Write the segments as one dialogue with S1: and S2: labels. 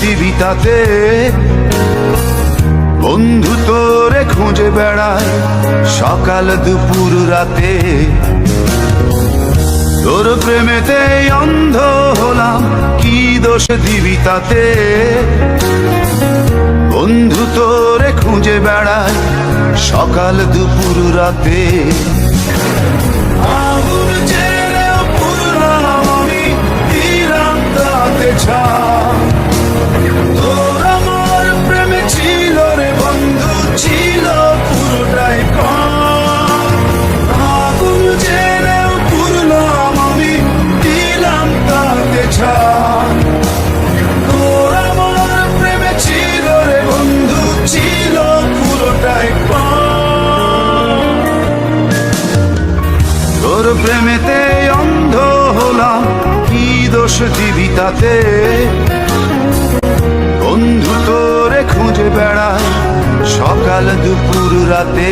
S1: দিবি তাতে? বন্ধু তোরে খুঁজে বেড়ায় সকাল দুপুর রাতে, তোর প্রেমেতে অন্ধ হলাম, কি দোষ দিবি তাতে? বন্ধু তোরে খুঁজে বেড়ায় সকাল দুপুর রাতে। আগুন জেলেও পুরলাম আমি, দিলাম তাতে ছাপ। তোর আমার প্রেমে ছিল রে বন্ধু, ছিল পুরোটাই পাপ। আগুন জেলেও পুরলাম আমি, দিলাম তাতে ছাপ। তোর আমার প্রেমে ছিল রে বন্ধু, ছিল পুরোটাই পাপ। তোর প্রেমেতে অন্ধ হলাম, কি দোষ দিবি তাতে? বন্ধু তোরে খুঁজে বেড়ায় সকাল দুপুর রাতে।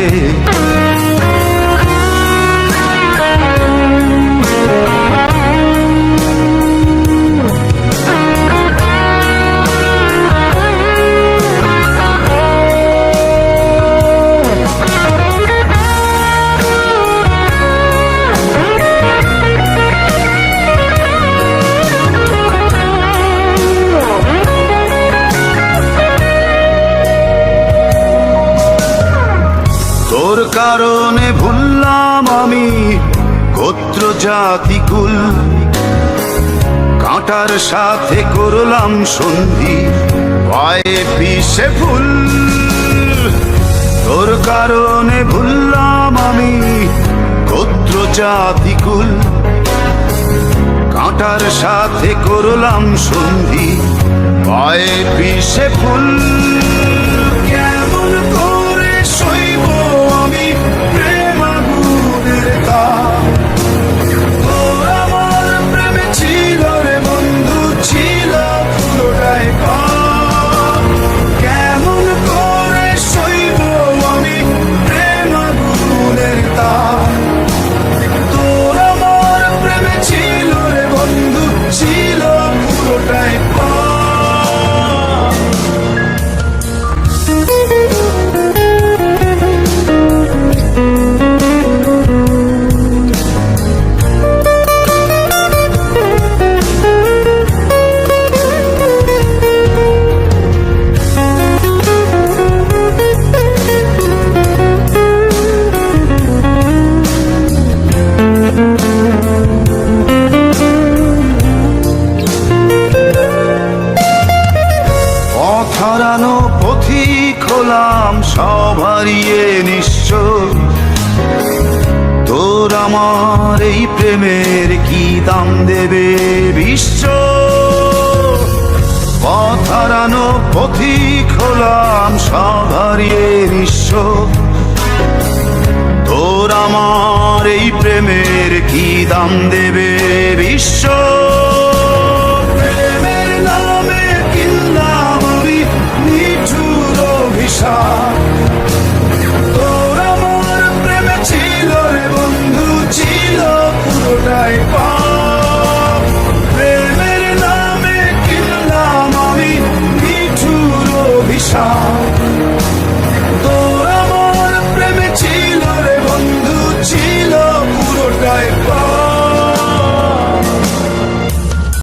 S1: তোর কারণে ভুললাম আমি গোত্র জাতি কুল, কাঁটার সাথে করলাম সন্ধি, পায়ে পিছে ফুল। তোর কারণে ভুললাম আমি গোত্র জাতি কুল, কাঁটার সাথে করলাম সন্ধি, পায়ে পিছে ফুল। কেমন করে সইব আমি প্রেম আগুনের তাপ? তোর আমার প্রেমে ছিল রে বন্ধু, ছিল পুরোটাই পাপ। কেমন করে সইব আমি প্রেম আগুনের তাপ? তোর আমার প্রেমে ছিল রে বন্ধু, ছিল পুরোটাই পাপ। হারানো পথিক হলাম সব হারিয়ে নিঃস্ব, তোর আমার এই প্রেমের কি দাম দেবে বিশ্ব? পথ হারানো পথিক হলাম সব হারিয়ে নিঃস্ব, তোর আমার এই প্রেমের কি দাম দেবে বিশ্ব?